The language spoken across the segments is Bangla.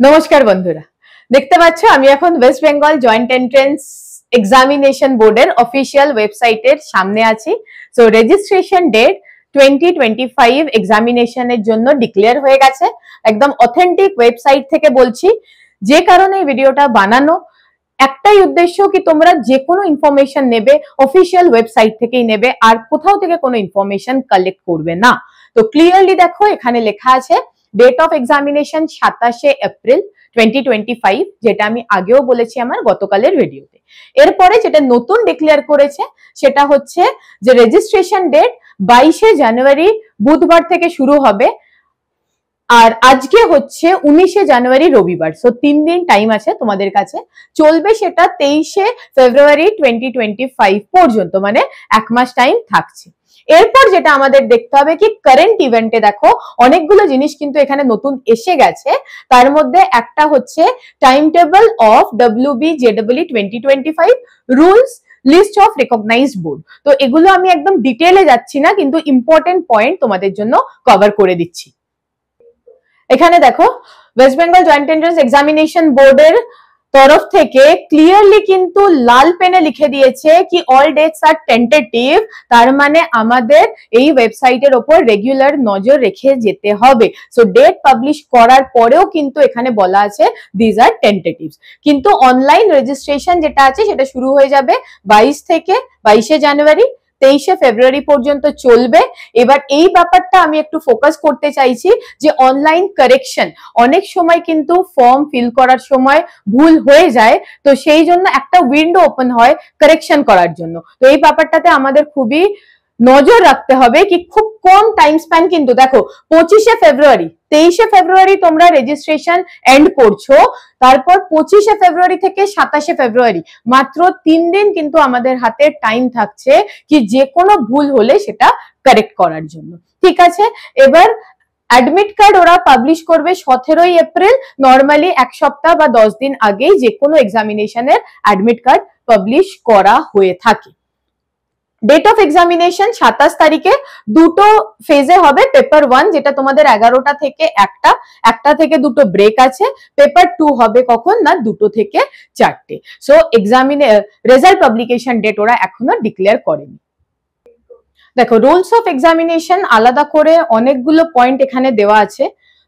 নমস্কার বন্ধুরা, দেখতে পাচ্ছ আমি এখন West Bengal joint entrance examination বোর্ডের অফিসিয়াল ওয়েবসাইটের সামনে আছি। সো রেজিস্ট্রেশন ডেট 2025 এক্সামিনেশনের জন্য ডিক্লেয়ার হয়ে গেছে। একদম অথেন্টিক ওয়েবসাইট থেকে বলছি, যে কারণে এই ভিডিওটা বানানো, একটাই উদ্দেশ্য কি তোমরা যে কোনো ইনফরমেশন নেবে অফিসিয়াল ওয়েবসাইট থেকেই নেবে, আর কোথাও থেকে কোনো ইনফরমেশন কালেক্ট করবে না। তো ক্লিয়ারলি দেখো এখানে লেখা আছে ডেট অফ এক্সামিনেশন 27শে এপ্রিল 2025, যেটা আমি আগেও বলেছি আমার গতকালের ভিডিওতে। এরপরে যেটা নতুন ডিক্লেয়ার করেছে সেটা হচ্ছে যে রেজিস্ট্রেশন ডেট 22শে জানুয়ারি বুধবার থেকে শুরু হবে, আর আজকে হচ্ছে 19শে জানুয়ারি রবিবার। সো 3 দিন টাইম আছে তোমাদের কাছে। চলবে সেটা 23শে ফেব্রুয়ারি 2025 পর্যন্ত, মানে 1 মাস টাইম থাকছে। এরপর যেটা আমাদের দেখতে হবে কি কারেন্ট ইভেন্টে দেখো অনেকগুলো জিনিস কিন্তু এখানে নতুন এসে গেছে। তার মধ্যে একটা হচ্ছে time table of WBJEE 2025 rules list of recognised board. তো এগুলো আমি একদম ডিটেইলে যাচ্ছি না, কিন্তু ইম্পর্টেন্ট পয়েন্ট তোমাদের জন্য কভার করে দিচ্ছি। এখানে দেখো West Bengal joint entrance examination বোর্ডের তরফ থেকে ক্লিয়ারলি কিন্তু লাল পেনে লিখে দিয়েছে কি অল ডেটস আর টেন্টেটিভ। তার মানে আমাদের এই ওয়েবসাইটের ওপর রেগুলার নজর রেখে যেতে হবে। সো ডেট পাবলিশ করার পরেও কিন্তু এখানে বলা আছে দিজ আর টেন্টেটিভস, কিন্তু অনলাইন রেজিস্ট্রেশন যেটা আছে সেটা শুরু হয়ে যাবে 22 থেকে 22শে জানুয়ারি 23শে ফেব্রুয়ারি পর্যন্ত চলবে। এবার এই ব্যাপারটা আমি একটু ফোকাস করতে চাইছি যে অনলাইন কারেকশন, অনেক সময় কিন্তু ফর্ম ফিল করার সময় ভুল হয়ে যায়, তো সেই জন্য একটা উইন্ডো ওপেন হয় কারেকশন করার জন্য। তো এই ব্যাপারটাতে আমাদের খুবই নজর রাখতে হবে কি খুব কম টাইম স্প্যান, কিন্তু দেখো 25শে ফেব্রুয়ারি 23শে ফেব্রুয়ারি তোমরা রেজিস্ট্রেশন এন্ড করছো, তারপর 25শে ফেব্রুয়ারি থেকে 27শে ফেব্রুয়ারি মাত্র 3 দিন কিন্তু আমাদের হাতে টাইম থাকছে কি যে কোনো ভুল হলে সেটা কারেক্ট করার জন্য। ঠিক আছে, এবার অ্যাডমিট কার্ড ওরা পাবলিশ করবে 17ই এপ্রিল। নর্মালি 1 সপ্তাহ বা 10 দিন আগেই যে কোনো এক্সামিনেশনের অ্যাডমিট কার্ড পাবলিশ করা হয়ে থাকে। ডেট অফ এক্সামিনেশন 27 তারিখে দুটো ফেজে হবে। পেপার 1 যেটা তোমাদের 11টা থেকে 1টা থেকে 2টো ব্রেক আছে। পেপার 2 হবে কখন না 2টো থেকে 4টে। সো রেজাল্ট পাবলিকেশন ডেট ওরা এখনো ডিক্লেয়ার করেনি। দেখো রুলস অফ এক্সামিনেশন আলাদা করে অনেকগুলো পয়েন্ট এখানে দেওয়া আছে,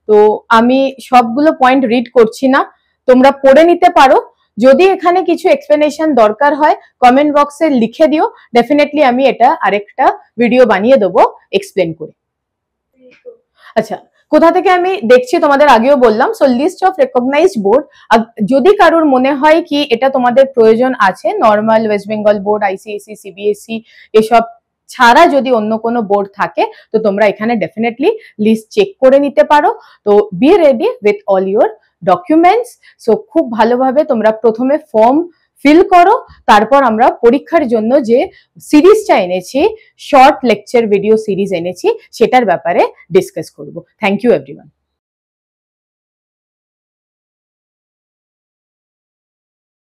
তো আমি সবগুলো পয়েন্ট রিড করছি না, তোমরা পড়ে নিতে পারো। যদি এখানে কিছু এক্সপ্লেনেশন দরকার হয় কমেন্ট বক্সে লিখে দিও, ডেফিনেটলি আমি এটা আরেকটা ভিডিও বানিয়ে দেবো এক্সপ্লেন করে। আচ্ছা, কোথা থেকে আমি দেখছি তোমাদের আগেও বললাম। So list of recognised board, যদি কারোর মনে হয় কি এটা তোমাদের প্রয়োজন আছে, normal West Bengal board, ICSE, CBSE এসব ছাড়া যদি অন্য কোনো বোর্ড থাকে তো তোমরা এখানে ডেফিনেটলি লিস্ট চেক করে নিতে পারো। তো be ready with all your documents. So খুব ভালোভাবে তোমরা প্রথমে ফর্ম ফিল করো, তারপর আমরা পরীক্ষার জন্য যে সিরিজটা এনেছি, শর্ট লেকচার ভিডিও সিরিজ এনেছি, সেটার ব্যাপারে ডিসকাস করব। Thank you everyone.